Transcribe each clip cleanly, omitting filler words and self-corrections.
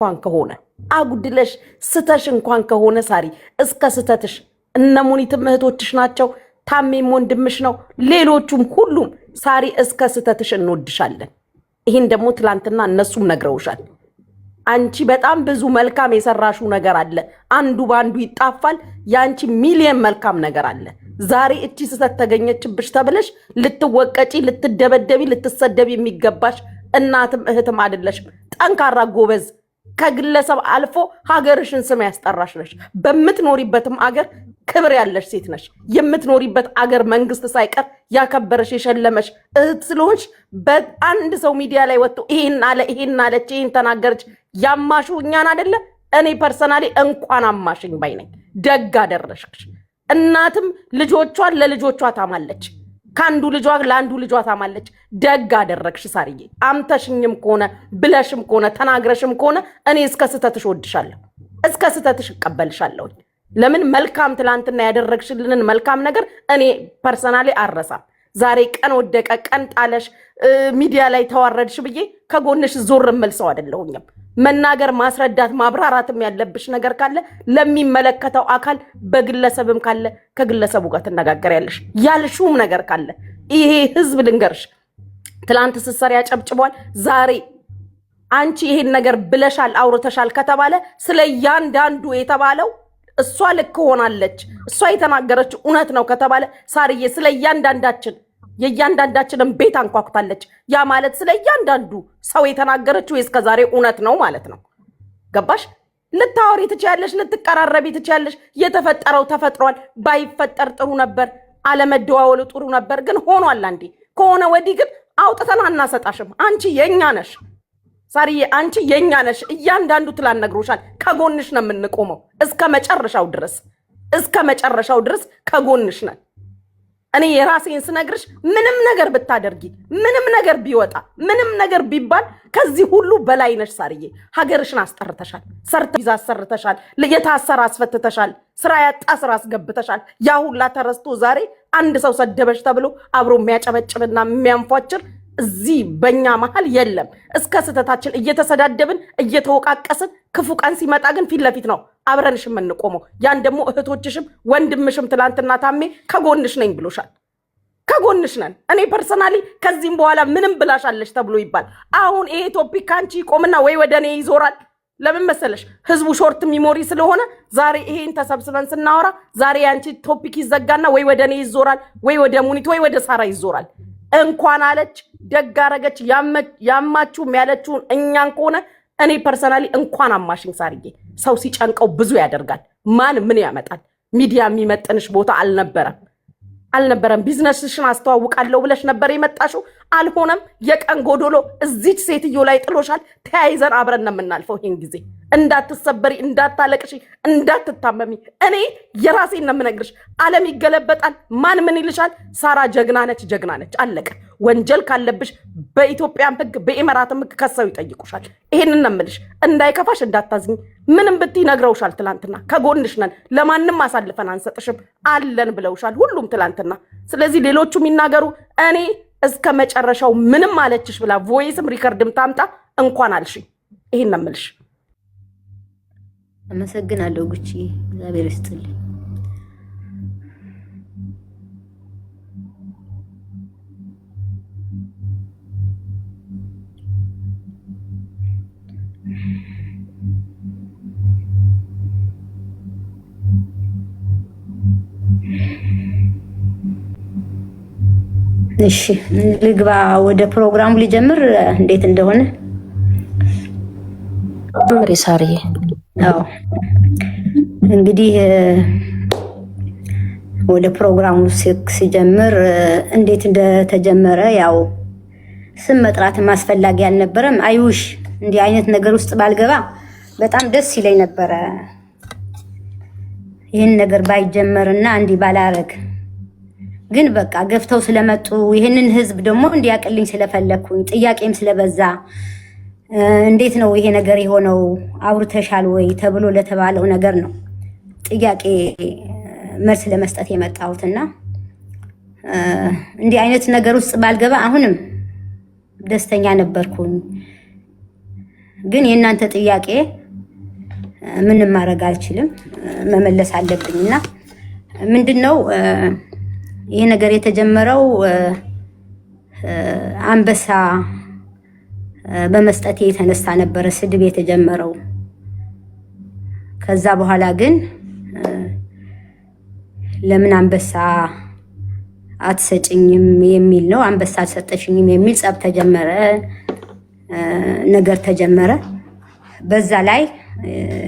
እንኳን ከሆነ አጉድለሽ ስተሽ እንኳን ከሆነ ሳሪ እስከ ስተትሽ እነሙኒትም እህቶችሽ ናቸው ታሜም ወንድምሽ ነው ሌሎቹም ሁሉም ሳሪ እስከ ስተትሽ እንወድሻለን ይሄን ደግሞ ትላንትና እነሱም ነግረውሻል አንቺ በጣም ብዙ መልካም የሰራሹ ነገር አለ አንዱ ባንዱ ይጣፋል ያንቺ ሚሊየን መልካም ነገር አለ ዛሬ እቺ ስተት ተገኘችብሽ ተብለሽ ልትወቀጪ ልትደበደቢ ልትሰደቢ የሚገባሽ እናትም እህትም አይደለሽም ጠንካራ ጎበዝ ከግለሰብ አልፎ ሀገርሽን ስም ያስጠራሽ ነሽ በመትኖሪበትም አገር ክብር ያለሽ ሴት ነሽ የምትኖሪበት አገር መንግስት ሳይቀር ያከበረሽ የሸለመሽ እህት ስለሆንሽ በአንድ ሰው ሚዲያ ላይ ወጥቶ ይሄን አለች ይሄን ተናገረች ያማሹ እኛን አይደለ እኔ ፐርሰናሊ እንኳን አማሽኝ ባይ ነኝ ደግ አደረሽሽ እናትም ልጆቿን ለልጆቿ ታማለች ካንዱ ልጇ ለአንዱ ልጇ ታማለች ደግ አደረግሽ ሳርዬ አምተሽኝም ከሆነ ብለሽም ከሆነ ተናግረሽም ከሆነ እኔ እስከ ስተትሽ ወድሻለሁ እስከ ስተትሽ እቀበልሻለሁ ለምን መልካም ትላንትና ያደረግሽልንን መልካም ነገር እኔ ፐርሰናሊ አረሳም ዛሬ ቀን ወደቀ ቀን ጣለሽ ሚዲያ ላይ ተዋረድሽ ብዬ ከጎንሽ ዞር መልሰው አይደለሁኝም መናገር ማስረዳት ማብራራትም ያለብሽ ነገር ካለ ለሚመለከተው አካል በግለሰብም ካለ ከግለሰቡ ጋር ተነጋገሪያለሽ ያልሹም ነገር ካለ ይሄ ህዝብ ልንገርሽ ትላንት ስሰሪ ያጨብጭቧል ዛሬ አንቺ ይሄን ነገር ብለሻል አውርተሻል ከተባለ ስለያንዳንዱ የተባለው እሷ ልክ ሆናለች እሷ የተናገረችው እውነት ነው ከተባለ ሳርዬ ስለያንዳንዳችን የያንዳንዳችንን ቤት አንኳኩታለች ያ ማለት ስለያንዳንዱ ሰው የተናገረችው እስከዛሬ እውነት ነው ማለት ነው ገባሽ ልታወሪ ትችያለሽ ልትቀራረቢ ትችያለሽ የተፈጠረው ተፈጥሯል ባይፈጠር ጥሩ ነበር አለመደዋወሉ ጥሩ ነበር ግን ሆኗል አንዴ ከሆነ ወዲህ ግን አውጥተን አናሰጣሽም አንቺ የኛ ነሽ ሳርዬ አንቺ የኛ ነሽ እያንዳንዱ ትላን ነግሮሻል ከጎንሽ ነው የምንቆመው እስከ መጨረሻው ድረስ ከጎንሽ ነን እኔ የራሴን ስነግርሽ ምንም ነገር ብታደርጊ ምንም ነገር ቢወጣ ምንም ነገር ቢባል ከዚህ ሁሉ በላይ ነሽ ሳርዬ ሀገርሽን አስጠርተሻል ሰርተሽ አሰርተሻል ለየታሰራ አስፈትተሻል ስራ ያጣ ስራ አስገብተሻል ያ ሁላ ተረስቶ ዛሬ አንድ ሰው ሰደበሽ ተብሎ አብሮ የሚያጨበጭብና የሚያንፏጭር እዚህ በእኛ መሃል የለም እስከ ስተታችን እየተሰዳደብን እየተወቃቀስን ክፉ ቀን ሲመጣ ግን ፊት ለፊት ነው አብረንሽ የምንቆመው ያን ደግሞ እህቶችሽም ወንድምሽም ትላንትና ታሜ ከጎንሽ ነኝ ብሎሻል ከጎንሽ ነን እኔ ፐርሰናሊ ከዚህም በኋላ ምንም ብላሻለሽ ተብሎ ይባል አሁን ይሄ ቶፒክ ካንቺ ቆምና ወይ ወደኔ ይዞራል ለምን መሰለሽ ህዝቡ ሾርት ሚሞሪ ስለሆነ ዛሬ ይሄን ተሰብስበን ስናወራ ዛሬ ያንቺ ቶፒክ ይዘጋና ወይ ወደኔ ይዞራል ወይ ወደ ሙኒት ወይ ወደ ሳራ ይዞራል እንኳን አለች ደጋረገች ያማቹም ያለችውን እኛን ከሆነ እኔ ፐርሰናሊ እንኳን አማሽኝ ሳርዬ ሰው ሲጨንቀው ብዙ ያደርጋል ማን ምን ያመጣል ሚዲያ የሚመጥንሽ ቦታ አልነበረም ቢዝነስሽን አስተዋውቃለሁ ብለሽ ነበር የመጣሽው አልሆነም የቀን ጎዶሎ እዚች ሴትዮ ላይ ጥሎሻል ተያይዘን አብረን ነው የምናልፈው ይሄን ጊዜ እንዳትሰበሪ እንዳታለቅሽ እንዳትታመሚ እኔ የራሴን ነው የምነግርሽ ዓለም ይገለበጣል ማን ምን ይልሻል ሳራ ጀግና ነች አለቀ ወንጀል ካለብሽ በኢትዮጵያም ህግ በኢማራትም ህግ ከሰው ይጠይቁሻል ይሄንን ነው የምልሽ እንዳይከፋሽ እንዳታዝኝ ምንም ብትይ ነግረውሻል ትላንትና ከጎንሽ ነን ለማንንም አሳልፈን አንሰጥሽም አለን ብለውሻል ሁሉም ትላንትና ስለዚህ ሌሎቹም ይናገሩ እኔ እስከ መጨረሻው ምንም አለችሽ ብላ ቮይስም ሪከርድም ታምጣ እንኳን አልሽ ይሄን ነው የምልሽ አመሰግናለሁ ጉቺ እግዚአብሔር ይስጥልኝ እሺ ልግባ ወደ ፕሮግራሙ ሊጀምር እንዴት እንደሆነ ሳሪ አዎ እንግዲህ ወደ ፕሮግራሙ ሲጀምር እንዴት እንደተጀመረ ያው ስም መጥራት ማስፈላጊ አልነበረም አይውሽ እንዲህ አይነት ነገር ውስጥ ባልገባ በጣም ደስ ይለኝ ነበር ይሄን ነገር ባይጀመርና እንዲህ ባላረግ ግን በቃ ገፍተው ስለመጡ ይሄንን ህዝብ ደግሞ እንዲያቀልኝ ስለፈለኩኝ ጥያቄም ስለበዛ እንዴት ነው ይሄ ነገር የሆነው አውርተሻል ወይ ተብሎ ለተባለው ነገር ነው ጥያቄ መልስ ለመስጠት የመጣሁትና እንዲህ አይነት ነገር ውስጥ ባልገባ አሁንም ደስተኛ ነበርኩኝ ግን የእናንተ ጥያቄ ምንም ማድረግ አልችልም፣ መመለስ አለብኝና ምንድነው ይሄ ነገር የተጀመረው አንበሳ በመስጠት የተነሳ ነበር ስድብ የተጀመረው። ከዛ በኋላ ግን ለምን አንበሳ አትሰጭኝም የሚል ነው፣ አንበሳ አልሰጠሽኝም የሚል ጸብ ተጀመረ፣ ነገር ተጀመረ። በዛ ላይ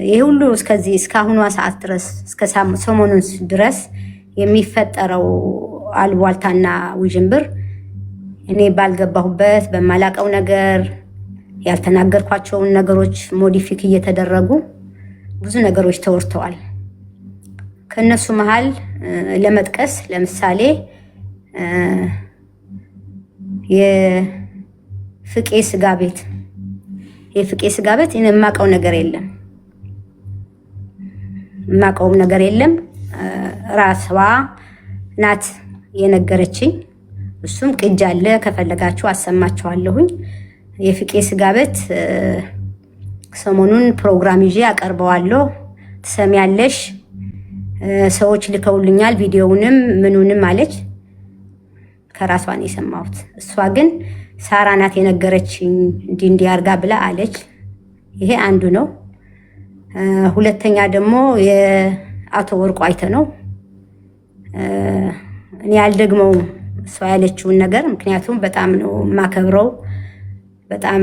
ይሄ ሁሉ እስከዚህ እስካሁኗ ሰዓት ድረስ እስከ ሰሞኑን ድረስ የሚፈጠረው አልቧልታና ውዥንብር እኔ ባልገባሁበት በማላቀው ነገር ያልተናገርኳቸውን ነገሮች ሞዲፊክ እየተደረጉ ብዙ ነገሮች ተወርተዋል። ከነሱ መሃል ለመጥቀስ ለምሳሌ የፍቄ ስጋ ቤት የማውቀው ነገር የለም፣ የማውቀውም ነገር የለም። ራስዋ ናት የነገረችኝ። እሱም ቅጅ አለ፣ ከፈለጋችሁ አሰማችኋለሁኝ። የፍቄ ስጋ ቤት ሰሞኑን ፕሮግራም ይዤ አቀርበዋለሁ፣ ትሰሚያለሽ። ሰዎች ልከውልኛል ቪዲዮውንም ምኑንም አለች። ከራሷ ነው የሰማሁት። እሷ ግን ሳራ ናት የነገረችኝ እንዲህ አርጋ ብላ አለች። ይሄ አንዱ ነው። ሁለተኛ ደግሞ የአቶ ወርቁ አይተ ነው። እኔ ያልደግመው እሷ ያለችውን ነገር፣ ምክንያቱም በጣም ነው የማከብረው፣ በጣም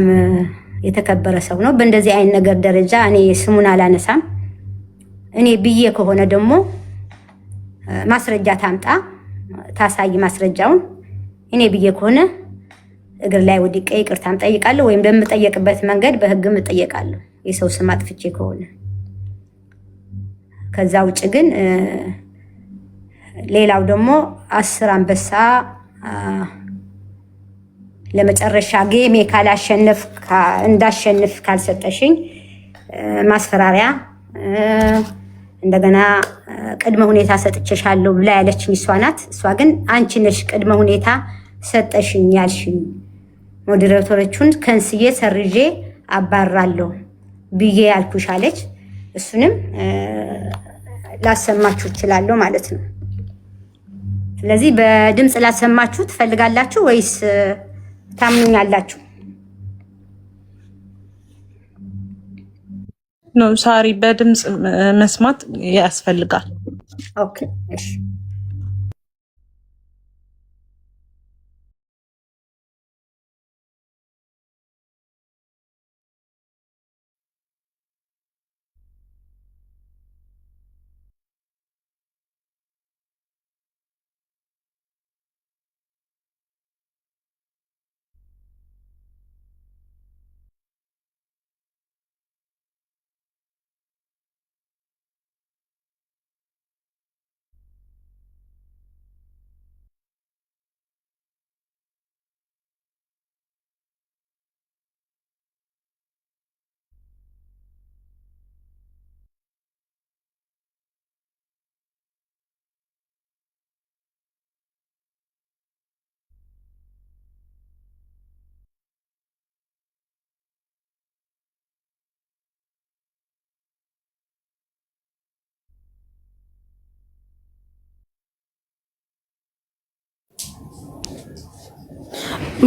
የተከበረ ሰው ነው። በእንደዚህ አይነት ነገር ደረጃ እኔ ስሙን አላነሳም። እኔ ብዬ ከሆነ ደግሞ ማስረጃ ታምጣ ታሳይ ማስረጃውን። እኔ ብዬ ከሆነ እግር ላይ ወድቄ ይቅርታም ጠይቃለሁ፣ ወይም በምጠየቅበት መንገድ በህግም እጠየቃለሁ የሰው ስም አጥፍቼ ከሆነ። ከዛ ውጭ ግን ሌላው ደግሞ 10 አንበሳ ለመጨረሻ ጌሜ ካላሸነፍ እንዳሸንፍ ካልሰጠሽኝ ማስፈራሪያ እንደገና ቅድመ ሁኔታ ሰጥቼሻለሁ ብላ ያለችኝ እሷ ናት። እሷ ግን አንቺ ነሽ ቅድመ ሁኔታ ሰጠሽኝ ያልሽኝ፣ ሞዴሬተሮቹን ከንስዬ ሰርዤ አባራለሁ ብዬ ያልኩሽ አለች። እሱንም ላሰማችሁ እችላለሁ ማለት ነው። ስለዚህ በድምፅ ላሰማችሁ ትፈልጋላችሁ ወይስ ታምኑኛላችሁ? ነው ሳሪ፣ በድምፅ መስማት ያስፈልጋል። ኦኬ እሺ።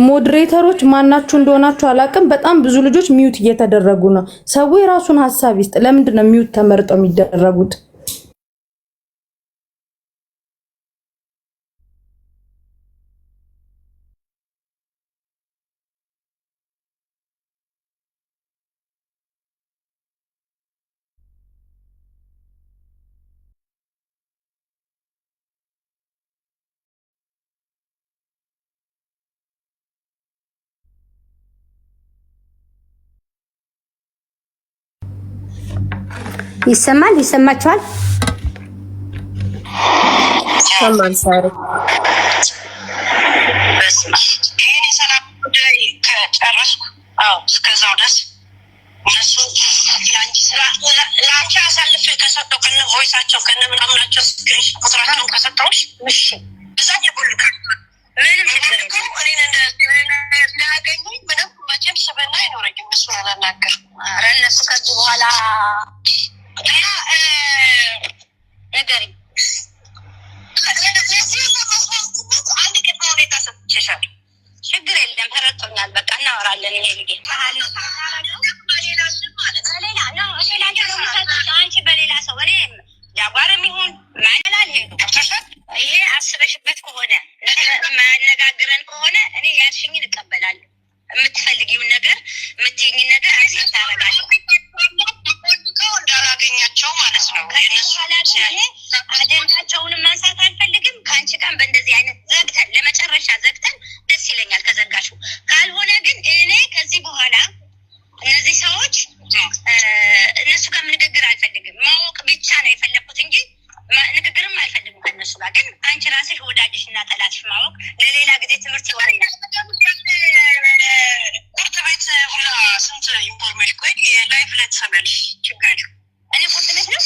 ሞዴሬተሮች ማናችሁ እንደሆናችሁ አላውቅም። በጣም ብዙ ልጆች ሚውት እየተደረጉ ነው። ሰው የራሱን ሐሳብ ይስጥ። ለምንድን ነው ሚውት ተመርጠው የሚደረጉት? ይሰማል? ይሰማችኋል? ሰማን ሳሪ። ይሄን የሰላም ጉዳይ ከጨረስኩ እስከዛው ድረስ እነሱ የአንቺ ስራ ለአንቺ አሳልፌ ከሰጠው ከነ ቮይሳቸው ከነ ምናምናቸው ቁጥራቸውን ከሰጠውሽ እሺ፣ እዛ ይቦልካል። ምንም እኔን እንዳያገኙኝ ምንም መቼም ስብና አይኖረኝም። እሱን አላናገርም። ነገሪ አንድ ቅድመ ሁኔታ ሰጥቼሻለሁ። ችግር የለም ተረድቶኛል። በቃ እናወራለን። ይሄ ልጌ አንቺ በሌላ ሰው እኔ ጃጓርም ይሁን ማንላል ይሄ አስበሽበት ከሆነ ማነጋግረን ከሆነ እኔ ያልሽኝን እቀበላለሁ። የምትፈልጊውን ነገር የምትይኝን ነገር አክሰፕት አደርጋለሁ። እንዳላገኛቸው ማለት ነው። አጀንዳቸውንም ማንሳት አልፈልግም። ከአንቺ ጋር በእንደዚህ አይነት ዘግተን ለመጨረሻ ዘግተን ደስ ይለኛል ከዘጋሽው። ካልሆነ ግን እኔ ከዚህ በኋላ እነዚህ ሰዎች እነሱ ጋር ንግግር አልፈልግም። ማወቅ ብቻ ነው የፈለኩት እንጂ ንግግርም አልፈልግም ከእነሱ ጋር። ግን አንቺ ራስሽ ወዳጅሽ እና ጠላትሽ ማወቅ ለሌላ ጊዜ ትምህርት ይሆነኛል። ቁርጥ ቤት ሁላ ስንት ኢንፎርሜሽን ቆይ ላይፍ ላይ ትሰሚያለሽ። ችግር የለም። እኔ ቁርጥ ቤት ነው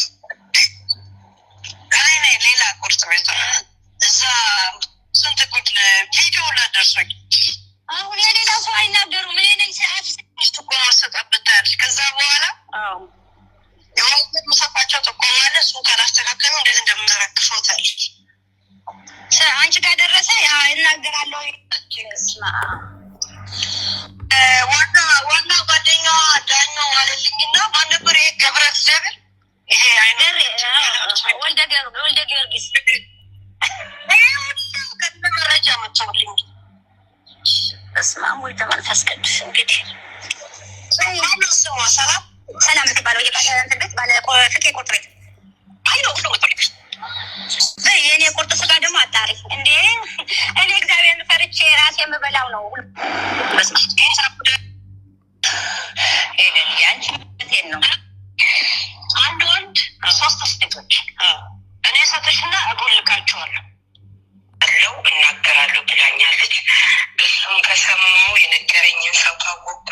ሌላ ቁርጥ ቤት እዛ ስንት ቁጥ ቪዲዮ ላይ ደርሶኝ አሁን ለሌላ ሰው አይናገሩም። እኔ ነኝ ሰዓት እኮ ማሰጣበታለሽ። ከዛ በኋላ የምሰጣቸው ጥቆማለ እሱ ካላስተካከሉ እንዴት እንደምዘረግፈው ታለሽ። አንቺ ጋር ደረሰ እናገራለሁ። ዋና ጓደኛዋ ዳኛው አለልኝና ማን ነበር? ይሄ ገብረ እግዚአብሔር ይሄ አይነር ወልደ ጊዮርጊስ መረጃ መጥቶልኝ እስማም ወልደ መንፈስ ቅዱስ እንግዲህ ስሟ ሰላም የምትባለው ቤት ባለ ፍቄ ቁርጥ ቤት የእኔ ቁርጥ ስጋ ደግሞ አጣሪ እንዴ! እኔ እግዚአብሔርን ፈርቼ ራሴ የምበላው ነው። ሄደን ያንቺ ነው አንድ ወንድ 3 ሴቶች እኔ ሰተሽና እቦልካቸዋለሁ አለው እናገራለሁ ብላኛለች። እሱም ከሰማው የነገረኝን ሰው ካወቅኩ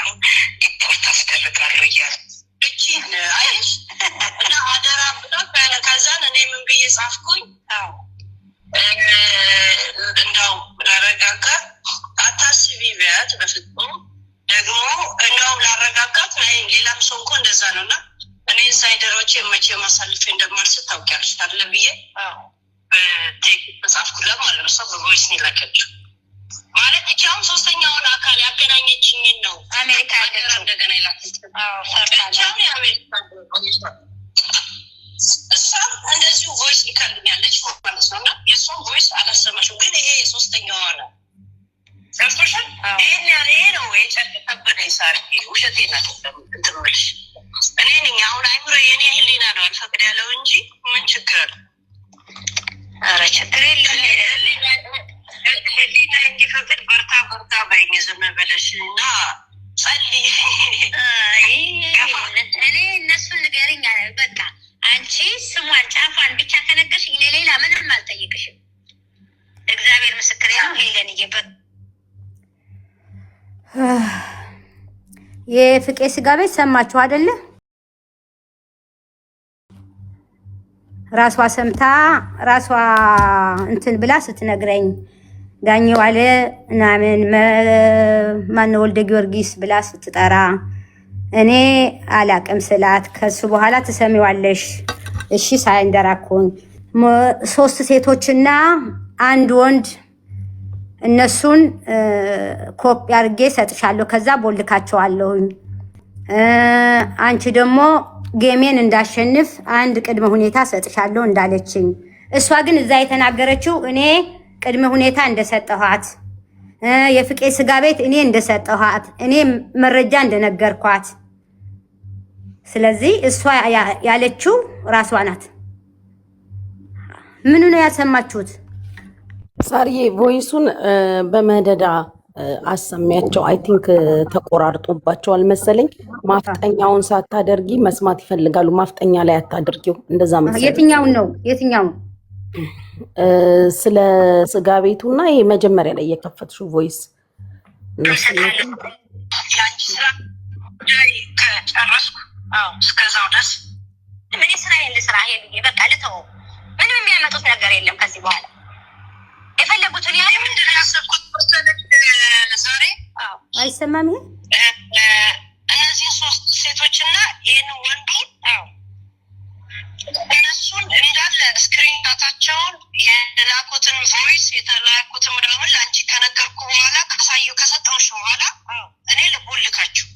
ሪፖርት አስደርጋለሁ እያለ እቺን አይሽ እና አደራ ብላ ከዛን እኔ ምን ብዬ ጻፍኩኝ? እንደው ላረጋጋ አታስቢ ቢያት በፍጹም ደግሞ እንደው ላረጋጋት ሌላም ሰው እኮ እንደዛ ነውና እኔ ሳይደሮቼ መቼ ማሳልፌ እንደማልስት ታውቂያለሽ አይደል ብዬ በቴክስት ጻፍኩላት ማለት ነው። ሰው በቮይስ ነው ላከችው ማለት እቻም ሶስተኛውን አካል ያገናኘችኝን ነው አሜሪካ ያለችው እንደገና ይላክልኝ። እቻም የአሜሪካ እሷም እንደዚሁ ቮይስ ይከልኛለች ማለት ነውና የእሷም ቮይስ አላሰማሽም። ግን ይሄ የሶስተኛዋ ነው ሰርቶሻል። ይሄ ነው የጨቀቀበደኝ ሳር ውሸቴ ናት እንትምልሽ እኔ ነኝ አሁን አይምሮ የኔ ህሊና ነው አልፈቅድ ያለው እንጂ ምን ችግር አለ? ኧረ ችግር የለም። ህሊና እንዲፈቅድ በርታ በይኝ ዝም ብለሽ እና ጸልይ። እኔ እነሱን ንገሪኝ አለ በቃ አንቺ ስሟን ጫፏን ብቻ ከነገርሽ እኔ ሌላ ምንም አልጠይቅሽም። እግዚአብሔር ምስክሬ ነው። ሄለን እየበ የፍቄ ስጋ ቤት ሰማችሁ አይደለ? ራሷ ሰምታ ራሷ እንትን ብላ ስትነግረኝ ዳኘው አለ ምናምን ማነው ወልደ ጊዮርጊስ ብላ ስትጠራ እኔ አላቅም ስላት ከሱ በኋላ ትሰሚዋለሽ እሺ ሳይንደራኩኝ 3 ሴቶችና አንድ ወንድ እነሱን ኮፒ አድርጌ ሰጥሻለሁ ከዛ ቦልካቸዋለሁኝ አንቺ ደግሞ ጌሜን እንዳሸንፍ አንድ ቅድመ ሁኔታ ሰጥሻለሁ እንዳለችኝ እሷ ግን እዛ የተናገረችው እኔ ቅድመ ሁኔታ እንደሰጠኋት የፍቄ ስጋ ቤት እኔ እንደሰጠኋት እኔ መረጃ እንደነገርኳት ስለዚህ እሷ ያለችው ራሷ ናት። ምን ነው ያሰማችሁት? ሳርዬ ቮይሱን በመደዳ አሰሚያቸው። አይ ቲንክ ተቆራርጦባቸዋል መሰለኝ። ማፍጠኛውን ሳታደርጊ መስማት ይፈልጋሉ። ማፍጠኛ ላይ አታድርጊው። እንደዛ መሰለኝ። የትኛውን ነው የትኛው? ስለ ስጋ ቤቱና ይሄ መጀመሪያ ላይ የከፈትሽው ቮይስ ያንቺ ስራ ጉዳይ ከጨረስኩ እስከዛው ድረስ ምን ስራዬን ልስራ ይሄ በቃ ልተው። ምንም የሚያመጡት ነገር የለም ከዚህ በኋላ የፈለጉትን ያህል ምንድን ነው ያሰብኩት ዛሬ አይሰማም። ይሄ እነዚህ 3 ሴቶችና ይህን ወንዱ ስልካቸውን የላኩትን ቮይስ የተላኩትን ምናምን ለአንቺ ከነገርኩ በኋላ ከሰጠሁሽ በኋላ እኔ ልቦልካችሁ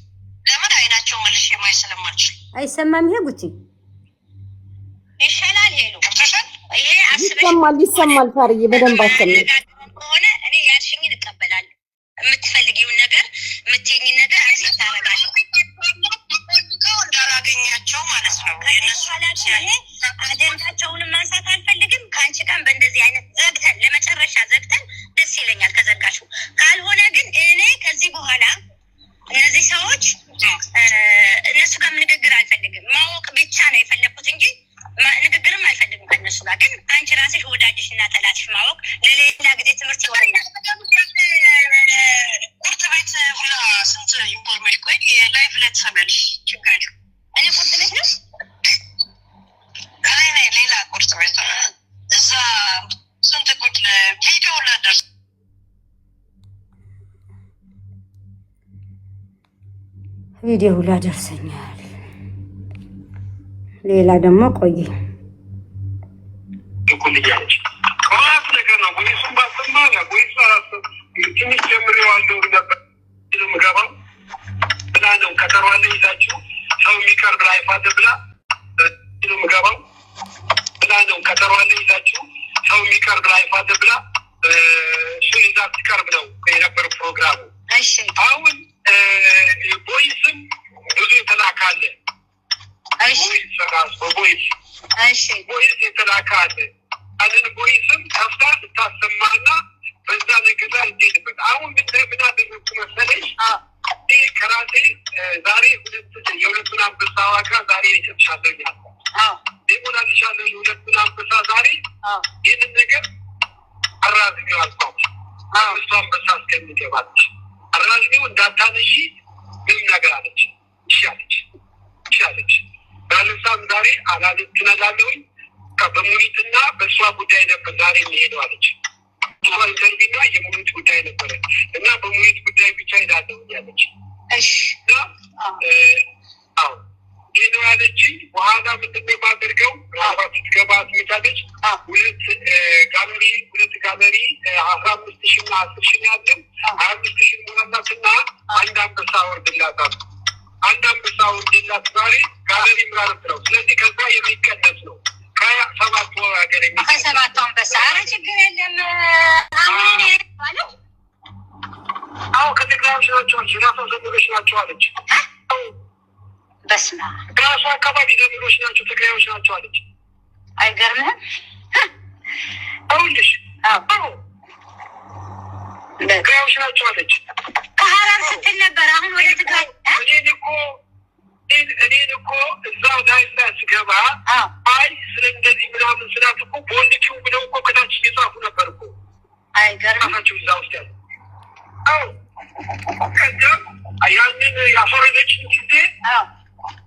ለምን አይናቸው መልሼ ማየት ስለማልችል አይሰማም። ይሄ ጉቺ ይሻላል። ሄሎ ከተሻል ይሄ ይሰማል። ሳርዬ በደንብ አሰማኝ ከሆነ እኔ ያልሽኝን እቀበላለሁ። የምትፈልጊውን ነገር የምትይኝን ነገር አክሰፕት አደርጋለሁ። እንዳላገኛቸው ማለት ነው። አጀንዳቸውንም ማንሳት አልፈልግም። ከአንቺ ጋር በእንደዚህ አይነት ዘግተን ለመጨረሻ ዘግተን ደስ ይለኛል ከዘጋሽው። ካልሆነ ግን እኔ ከዚህ በኋላ እነዚህ ሰዎች እነሱ ጋር ንግግር አልፈልግም። ማወቅ ብቻ ነው የፈለኩት እንጂ ንግግርም አልፈልግም ከእነሱ ጋር። ግን አንቺ ራስሽ ወዳጅሽ እና ጠላትሽ ማወቅ ለሌላ ጊዜ ትምህርት ይሆናል። ቁርጥ ቤት ሁላ ስንት ኢንፎርሜሽን ቆይ ላይፍ ላይ ትሰሚያለሽ። ችግር የለም። እኔ ቁርጥ ቤት ነው ሌላ ቁርጥ ቤት እዛ ስንት ቁጭ ቪዲዮ ላደርስ ቪዲዮ ላደርሰኛል። ሌላ ደግሞ ቆይ ኩልያች ቆራጥ ነገር ነው። ወይሱም ባሰማና ወይሱ ትንሽ ጀምሬዋለሁ ነበር ምገባው ብላ ነው ከተሯለ ይዛችሁ ሰው የሚቀርብ ላይ ፋደ ብላ ነው ምገባው ብላ ነው ከተሯለ ይዛችሁ ሰው የሚቀርብ ላይ ፋደ ብላ እሱ ይዛ ትቀርብ ነው የነበረ ፕሮግራሙ። እሺ አሁን ቦይስም ብዙ የተላካለ ቦይስ የተላካለ አንን ቦይስም ከፍታ ልታሰማና በዛ ነገር ላይ እንሄድበት። አሁን ምን አደረኩ መሰለሽ? ከራሴ ዛሬ የሁለቱን አንበሳ ዋጋ ዛሬ ይሰጥሻለሁ ይሞላልሻለሁ። የሁለቱን አንበሳ ዛሬ ይህንን ነገር አራዝሜው አልኳት። አምስቱ አንበሳ እስከሚገባለች አራዝሜው እንዳታነሺ ምንም ነገር አለች። ይሻለች ባለሳም ዛሬ አላለት ትነላለሁኝ በሙኒትና በእሷ ጉዳይ ነበር ዛሬ የሚሄደው አለች። እሷ ኢንተርቪውና የሙኒት ጉዳይ ነበረ እና በሙኒት ጉዳይ ብቻ ሄዳለሁኝ ያለች። አዎ ይህ ነው ያለችኝ። በኋላ ምንድነው የማደርገው? ምናልባት ስትገባ ትመጣለች። ሁለት ጋለሪ 15,000 እና 10,000 ያለን 25,000 ሞላላትና አንድ አንበሳ ወርድላታል። አንድ አንበሳ ወርድላት ዛሬ ጋለሪ ምራረት ነው። ስለዚህ ከዛ የሚቀነስ ነው ከ7 ወር ሀገር ከ7 አንበሳ። ኧረ ችግር የለም። አዎ ከትግራዮች ናቸው ራሷ ዘመዶች ናቸው አለች። በስመ አብ ራሷ አካባቢ ዘመዶች ናቸው ትግራዮች ናቸው አለች። አይገርምህም? አውልሽ ትግራዮች ናቸው አለች። ከሀራም ስትል ነበር። አሁን ወደ ትግራይ እኔን እኮ እዛ ላይ ስገባ አይ ስለ እንደዚህ ምናምን ስላት እኮ በወንድችው ብለው እኮ ከታች እየጻፉ ነበር እኮ። አይገርም ራሳቸው እዛ ውስጥ ያለ ከዚያም ያንን ያፈረደችን ጊዜ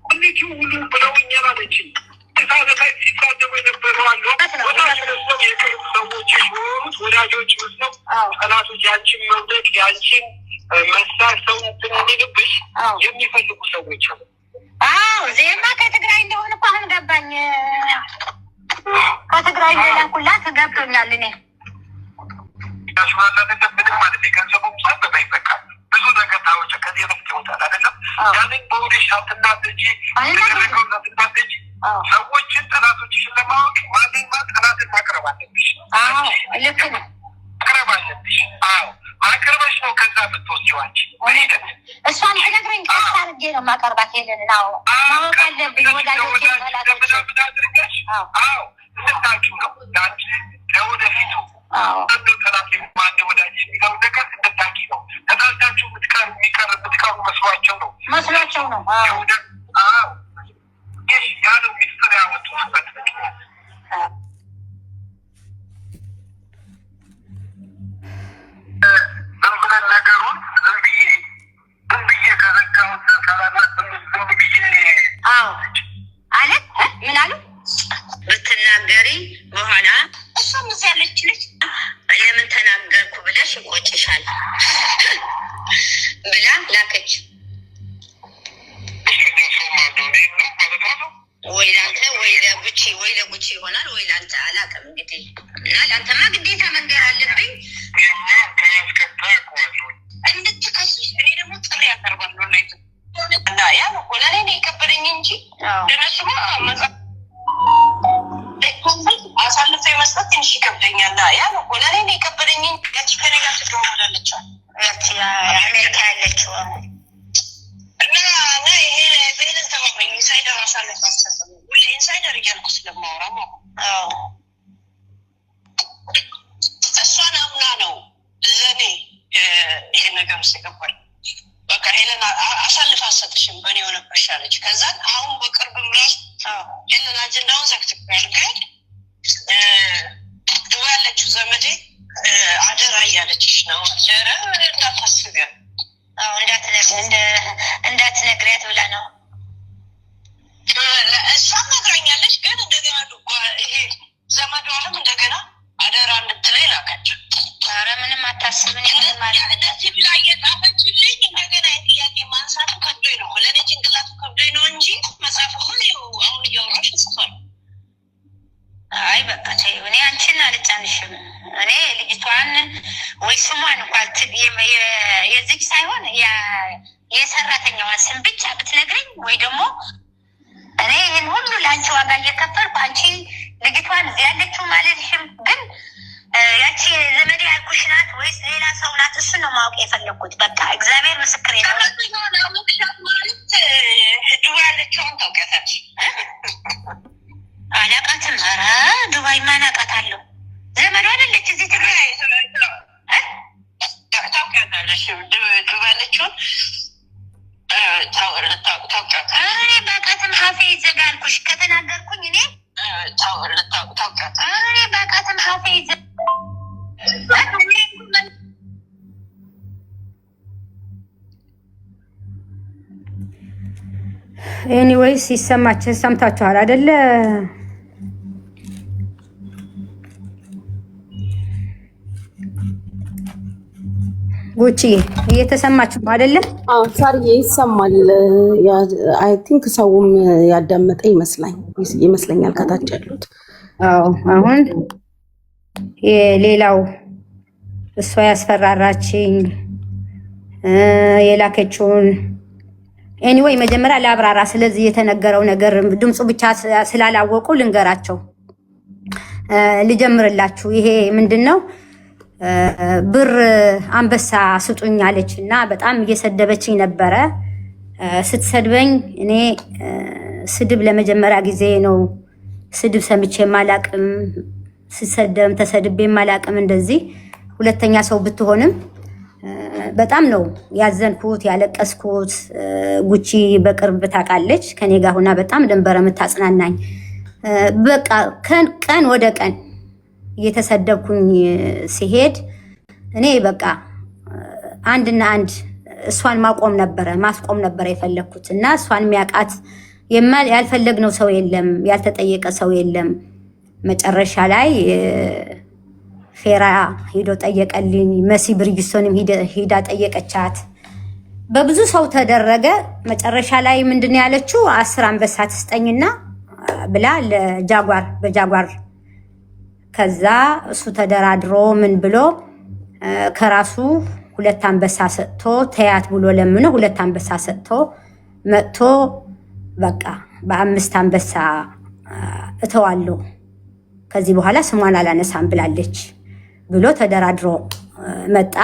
ወንድችው ሁሉ ብለውኛል አለችኝ። ተሳለታይ ሲታደሙ የነበረው አሉ ወዳጅ መስለው የቅርብ ሰዎች የሆኑት ወዳጆች መስለው ጠላቶች ያንቺን መውደቅ ያንቺን መሳር ሰው እንዲልብሽ የሚፈልጉ ሰዎች አሉ። ዜማ ከትግራይ እንደሆነ እኮ አሁን ገባኝ። ከትግራይ እንደላኩላት ገብቶኛል። እኔ ያስባላ ተጠብቅ ማለት የገንዘቡም ሳብ በማይበቃ ብዙ ነገር ታወጨ ከዚህ በፊት ይወጣል አይደለም። ያንን በውዴሽ አትናደጂ የተደረገው አትናደጂ። ሰዎችን ጠላቶችሽን ለማወቅ ማንማ ጠላትን ማቅረብ አለብሽ። ልክ ነው ማቅረብ አለብሽ። አቅርበሽ ነው ከዛ የምትወስጂው አንቺ በሂደት እሷን ትነግረኝ ቀስ አድርጌ ነው ማቀርባት። ሄደን ማወቅ አለብኝ ወዳጆች ጠላቶች አድርገሽ እንድታችሁ ነው ለአንቺ ለወደፊቱ አንዱ ጠላት አንድ ወዳጅ የሚለው ነገር እንድታቂ ነው። ተጣልታችሁ የምትቀሩ መስሏቸው ነው ይህ ያለው ሚስጥር ያወጡበት ምክንያት ዝም ብለን ነገሩን ዝም ብዬ ከዘጋሁት ዝም ብዬ አለ ምን አሉ ብትናገሪ በኋላ እሷም እዚያ ያለች ልጅ ለምን ተናገርኩ ብለሽ ይቆጭሻል ብላ ላከች። ወይ ለአንተ ወይ ለጉቺ ይሆናል ወይ ለአንተ አላውቅም። እንግዲህ ለነሱማ አሳልፎ የመስጠት ትንሽ ይከብደኛል። ያ ነው እኮ ለእኔ ነው የከበደኝ። ያቺ ከእኔ ጋር ትደዋወላለች ያቺ አሜሪካ ያለችው እና ይሄ በሄደን ተማመኝ ኢንሳይደር አሳልፎ አልሰጥም። ሁሌ ኢንሳይደር እያልኩ ስለማወራ እሷን አምና ነው ለእኔ ይሄ ነገር ውስጥ የገባል። በቃ ሄለን አሳልፍ አልሰጥሽም በእኔ የሆነብሽ አለች። ከዛን አሁን በቅርብም ራሱ ሄለን አጀንዳውን ዘግትኛል፣ ግን ድዋ ያለችው ዘመዴ አደራ እያለችሽ ነው። አደረ እንዳታስቢያ እንዳትነግሪያት ብላ ነው እሷም ነግራኛለች። ግን እንደገና ይሄ ዘመዷንም እንደገና አደራ እንድትለኝ ላካቸው። ኧረ ምንም አታስብን እንደዚህ ብላ እየጻፈችልኝ እንደገና የጥያቄ ማንሳቱ ከብዶኝ ነው። ለእኔ ጭንቅላቱ ከብዶኝ ነው እንጂ መጽሐፍ ሁሉ አሁን እያወራሽ ጽፏል። አይ በቃ ተይው፣ እኔ አንቺን አልጫንሽም። እኔ ልጅቷን ወይ ስሟን እንኳን የዚች ሳይሆን የሰራተኛዋን ስም ብቻ ብትነግረኝ ወይ ደግሞ እኔ ይህን ሁሉ ለአንቺ ዋጋ እየከፈልኩ አንቺ ልጅቷን እዚህ ያለችው ማለትሽም፣ ግን ያቺ ዘመዴ ያልኩሽ ናት ወይስ ሌላ ሰው ናት? እሱን ነው ማወቅ የፈለግኩት። በቃ እግዚአብሔር ምስክሬ ነው። ማለት ድዋ ያለችውን ታውቂያታለሽ? አላውቃትም። ኧረ ዱባይ ማን አውቃታለሁ? ዘመዷ አይደለች እዚህ ትግራይ ታውቂያታለሽ? ዱባይ ያለችውን ታውቂያታለሽ? እኔ በቃትም ሀፌ ይዘጋ አልኩሽ። ከተናገርኩኝ እኔ ታውቂያታለሽ? እኔ በቃትም ሀፌ ይዘጋ ኤኒዌይስ ሰምታችኋል አይደለ? ጉቺ እየተሰማችሁ ነው አይደለ? አዎ ሳርዬ ይሰማል። አይ ቲንክ ሰውም ያዳመጠ ይመስለኛል ከታች ያሉት። አዎ አሁን ሌላው እሷ ያስፈራራችኝ የላከችውን ኤኒዌይ መጀመሪያ ለአብራራ። ስለዚህ የተነገረው ነገር ድምፁ ብቻ ስላላወቁ ልንገራቸው፣ ልጀምርላችሁ። ይሄ ምንድን ነው? ብር አንበሳ ስጡኝ አለች እና በጣም እየሰደበችኝ ነበረ። ስትሰድበኝ እኔ ስድብ ለመጀመሪያ ጊዜ ነው። ስድብ ሰምቼ ማላቅም፣ ስሰደብም ተሰድቤ ማላቅም። እንደዚህ ሁለተኛ ሰው ብትሆንም በጣም ነው ያዘንኩት ያለቀስኩት። ጉቺ በቅርብ ታውቃለች፣ ከኔ ጋር ሆና በጣም ደንበረ የምታጽናናኝ። በቃ ቀን ወደ ቀን እየተሰደብኩኝ ሲሄድ እኔ በቃ አንድና አንድ እሷን ማስቆም ነበረ የፈለግኩት። እና እሷን የሚያውቃት ያልፈለግነው ሰው የለም፣ ያልተጠየቀ ሰው የለም። መጨረሻ ላይ ፌራ ሄዶ ጠየቀልኝ። መሲ ብርጅስቶንም ሄዳ ጠየቀቻት። በብዙ ሰው ተደረገ። መጨረሻ ላይ ምንድን ያለችው 10 አንበሳ ትስጠኝና ብላ በጃጓር ከዛ እሱ ተደራድሮ ምን ብሎ ከራሱ 2 አንበሳ ሰጥቶ ተያት ብሎ ለምኖ 2 አንበሳ ሰጥቶ መጥቶ በቃ በ5 አንበሳ እተዋለሁ ከዚህ በኋላ ስሟን አላነሳም ብላለች ብሎ ተደራድሮ መጣ።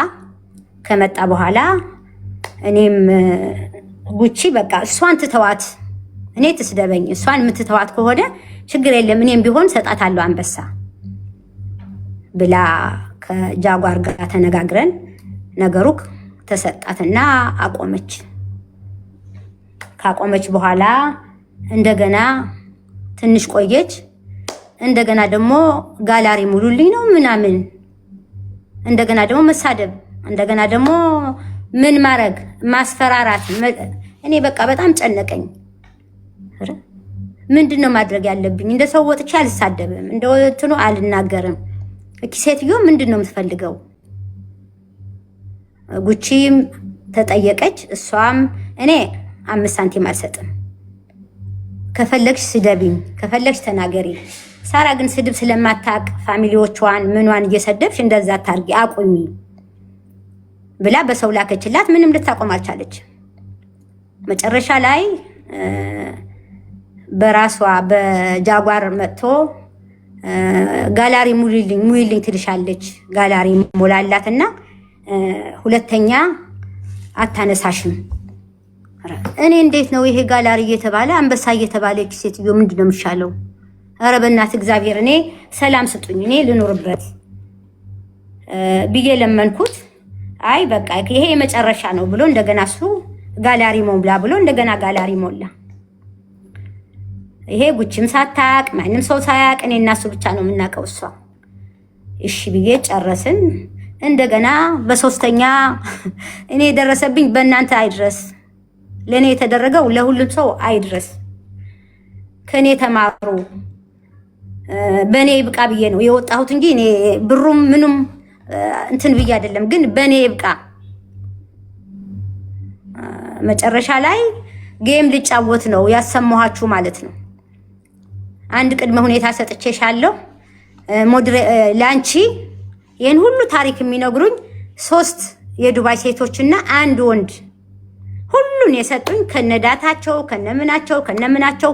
ከመጣ በኋላ እኔም ጉቺ በቃ እሷን ትተዋት፣ እኔ ትስደበኝ፣ እሷን የምትተዋት ከሆነ ችግር የለም እኔም ቢሆን ሰጣታለሁ አንበሳ ብላ ከጃጓር ጋር ተነጋግረን ነገሩ ተሰጣትና አቆመች። ካቆመች በኋላ እንደገና ትንሽ ቆየች። እንደገና ደግሞ ጋላሪ ሙሉልኝ ነው ምናምን፣ እንደገና ደግሞ መሳደብ፣ እንደገና ደግሞ ምን ማድረግ ማስፈራራት። እኔ በቃ በጣም ጨነቀኝ። ምንድነው ማድረግ ያለብኝ? እንደ ሰው ወጥቼ አልሳደብም፣ እንደ እንትኑ አልናገርም። ሴትዮ ምንድነው የምትፈልገው? ጉቺም ተጠየቀች። እሷም እኔ 5 ሳንቲም አልሰጥም፣ ከፈለግሽ ስደቢኝ፣ ከፈለግሽ ተናገሪ። ሳራ ግን ስድብ ስለማታቅ ፋሚሊዎቿን ምኗን እየሰደብሽ እንደዛ ታርጊ አቁሚ ብላ በሰው ላከችላት። ምንም ልታቆም አልቻለች። መጨረሻ ላይ በራሷ በጃጓር መጥቶ ጋላሪ ሙይልኝ ትልሻለች። ጋላሪ ሞላላትና ሁለተኛ አታነሳሽም። እኔ እንዴት ነው ይሄ ጋላሪ እየተባለ አንበሳ እየተባለች ሴትዮ ምንድነው የሚሻለው? ኧረ በእናት እግዚአብሔር እኔ ሰላም ስጡኝ፣ እኔ ልኖርበት ብዬ ለመንኩት። አይ በቃ ይሄ የመጨረሻ ነው ብሎ እንደገና እሱ ጋላሪ ሞላ ብሎ እንደገና ጋላሪ ሞላ። ይሄ ጉችም ሳታቅ ማንም ሰው ሳያቅ እኔ እና እሱ ብቻ ነው የምናውቀው። እሷ እሺ ብዬ ጨረስን። እንደገና በሶስተኛ እኔ የደረሰብኝ በእናንተ አይድረስ፣ ለእኔ የተደረገው ለሁሉም ሰው አይድረስ፣ ከእኔ ተማሩ፣ በእኔ ይብቃ ብዬ ነው የወጣሁት እንጂ እኔ ብሩም ምኑም እንትን ብዬ አይደለም። ግን በእኔ ይብቃ። መጨረሻ ላይ ጌም ልጫወት ነው ያሰማኋችሁ ማለት ነው። አንድ ቅድመ ሁኔታ ሰጥቼሻለሁ ላንቺ ይሄን ሁሉ ታሪክ የሚነግሩኝ 3 የዱባይ ሴቶችና አንድ ወንድ ሁሉን የሰጡኝ ከነዳታቸው ከነምናቸው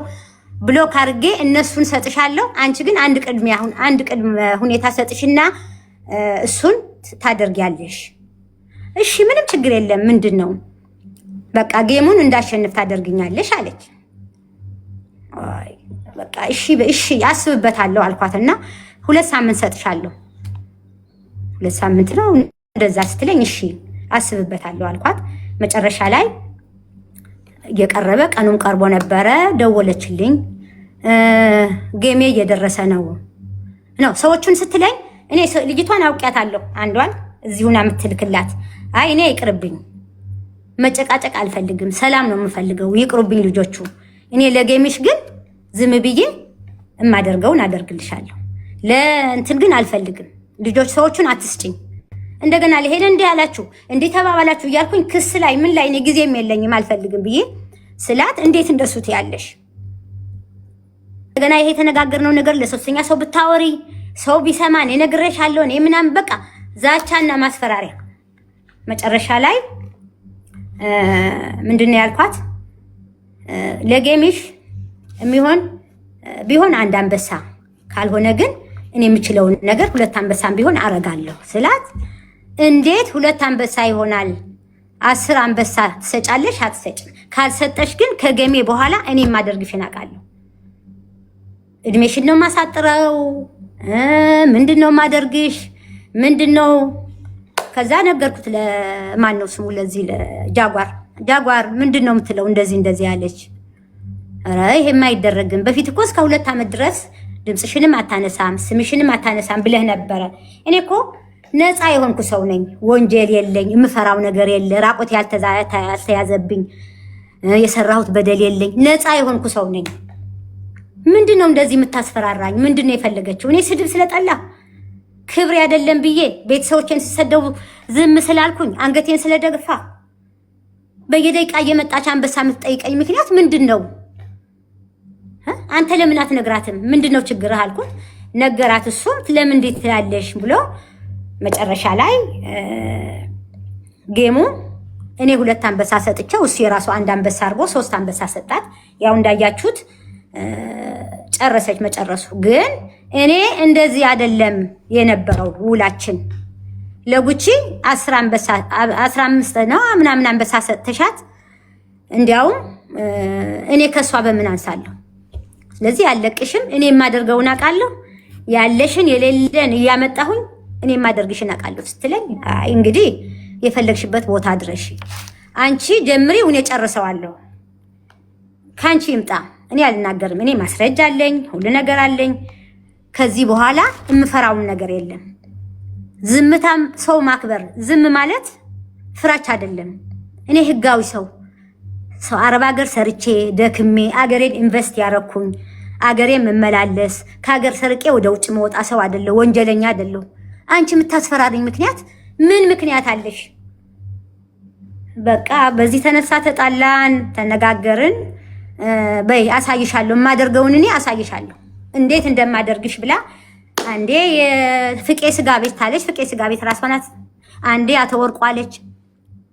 ብሎክ አድርጌ እነሱን ሰጥሻለሁ። አንቺ ግን አንድ ቅድመ ሁኔታ ሰጥሽና እሱን ታደርጊያለሽ። እሺ ምንም ችግር የለም። ምንድነው? በቃ ጌሙን እንዳሸንፍ ታደርግኛለሽ አለች። አይ በቃ እሺ ያስብበታለሁ አልኳትና 2 ሳምንት ሰጥሻለሁ። 2 ሳምንት ነው እንደዛ ስትለኝ እሺ አስብበታለሁ አልኳት። መጨረሻ ላይ እየቀረበ ቀኑም ቀርቦ ነበረ። ደወለችልኝ። ጌሜ እየደረሰ ነው ሰዎቹን ስትለኝ እኔ ልጅቷን አውቂያታለሁ። አንዷን እዚሁና የምትልክላት አይ እኔ ይቅርብኝ፣ መጨቃጨቅ አልፈልግም፣ ሰላም ነው የምፈልገው፣ ይቅሩብኝ ልጆቹ። እኔ ለጌምሽ ግን ዝም ብዬ እማደርገውን አደርግልሻለሁ፣ ለእንትን ግን አልፈልግም። ልጆች ሰዎቹን አትስጭኝ። እንደገና ለሄደ እንዲህ አላችሁ እንዲህ ተባባላችሁ እያልኩኝ ክስ ላይ ምን ላይ እኔ ጊዜም የለኝም አልፈልግም ብዬ ስላት እንዴት እንደሱ ትያለሽ? እንደገና ይሄ የተነጋገርነው ነገር ለሶስተኛ ሰው ብታወሪ ሰው ቢሰማን እነግርሻለሁ እኔ ምናምን በቃ ዛቻና ማስፈራሪያ። መጨረሻ ላይ ምንድነው ያልኳት? ለጌምሽ የሚሆን ቢሆን 1 አንበሳ ካልሆነ ግን እኔ የምችለውን ነገር 2 አንበሳም ቢሆን አረጋለሁ ስላት እንዴት 2 አንበሳ ይሆናል? 10 አንበሳ ትሰጫለሽ? አትሰጭም? ካልሰጠሽ ግን ከጌሜ በኋላ እኔ ማደርግሽን አውቃለሁ። እድሜሽን ነው ማሳጥረው፣ ምንድነው ማደርግሽ? ምንድነው? ከዛ ነገርኩት። ለማን ነው ስሙ? ለዚህ ለጃጓር ምንድነው የምትለው? እንደዚህ ያለች። ኧረ ይሄማ አይደረግም። በፊት እኮ እስከ 2 ዓመት ድረስ ድምፅሽንም አታነሳም ስምሽንም አታነሳም ብለህ ነበረ። እኔ እኮ ነፃ የሆንኩ ሰው ነኝ። ወንጀል የለኝ፣ የምፈራው ነገር የለ፣ ራቆት ያልተያዘብኝ፣ የሰራሁት በደል የለኝ፣ ነፃ የሆንኩ ሰው ነኝ። ምንድነው እንደዚህ የምታስፈራራኝ? ምንድነው የፈለገችው? እኔ ስድብ ስለጠላ ክብሬ አይደለም ብዬ ቤተሰቦቼን ሲሰደቡ ዝም ስላልኩኝ አንገቴን ስለደግፋ በየደቂቃ እየመጣች አንበሳ የምትጠይቀኝ ምክንያት ምንድነው? አንተ ለምን አትነግራትም? ምንድነው ችግርህ አልኩት። ነገራት። እሱም ለምን እንዴት ትላለሽ ብሎ መጨረሻ ላይ ጌሙ እኔ 2 አንበሳ ሰጥቼው እሱ የራሱ 1 አንበሳ አድርጎ 3 አንበሳ ሰጣት። ያው እንዳያችሁት ጨረሰች። መጨረሱ ግን እኔ እንደዚህ አይደለም የነበረው ውላችን። ለጉቺ 10 አንበሳ 15 ነው ምናምን አንበሳ ሰጥተሻት፣ እንዲያውም እኔ ከሷ በምን አንሳለሁ? ስለዚህ ያለቅሽም እኔ የማደርገውን አውቃለሁ፣ ያለሽን የሌለን እያመጣሁኝ እኔ የማደርግሽን አውቃለሁ ስትለኝ፣ አይ እንግዲህ የፈለግሽበት ቦታ ድረሽ፣ አንቺ ጀምሪው፣ እኔ ጨርሰዋለሁ፣ ካንቺ ይምጣ፣ እኔ አልናገርም፣ እኔ ማስረጃ አለኝ፣ ሁሉ ነገር አለኝ። ከዚህ በኋላ የምፈራውን ነገር የለም። ዝምታም ሰው ማክበር፣ ዝም ማለት ፍራች አይደለም። እኔ ህጋዊ ሰው አረብ ሀገር ሰርቼ ደክሜ አገሬን ኢንቨስት ያረኩኝ፣ አገሬን መመላለስ፣ ከሀገር ሰርቄ ወደ ውጭ መውጣ ሰው አይደለሁ፣ ወንጀለኛ አይደለሁ። አንቺ የምታስፈራሪኝ ምክንያት ምን ምክንያት አለሽ? በቃ በዚህ ተነሳ ተጣላን፣ ተነጋገርን። በይ አሳይሻለሁ፣ የማደርገውን እኔ አሳይሻለሁ እንዴት እንደማደርግሽ ብላ አንዴ የፍቄ ስጋ ቤት ታለች። ፍቄ ስጋ ቤት ራሷ ናት። አንዴ አተወርቋለች።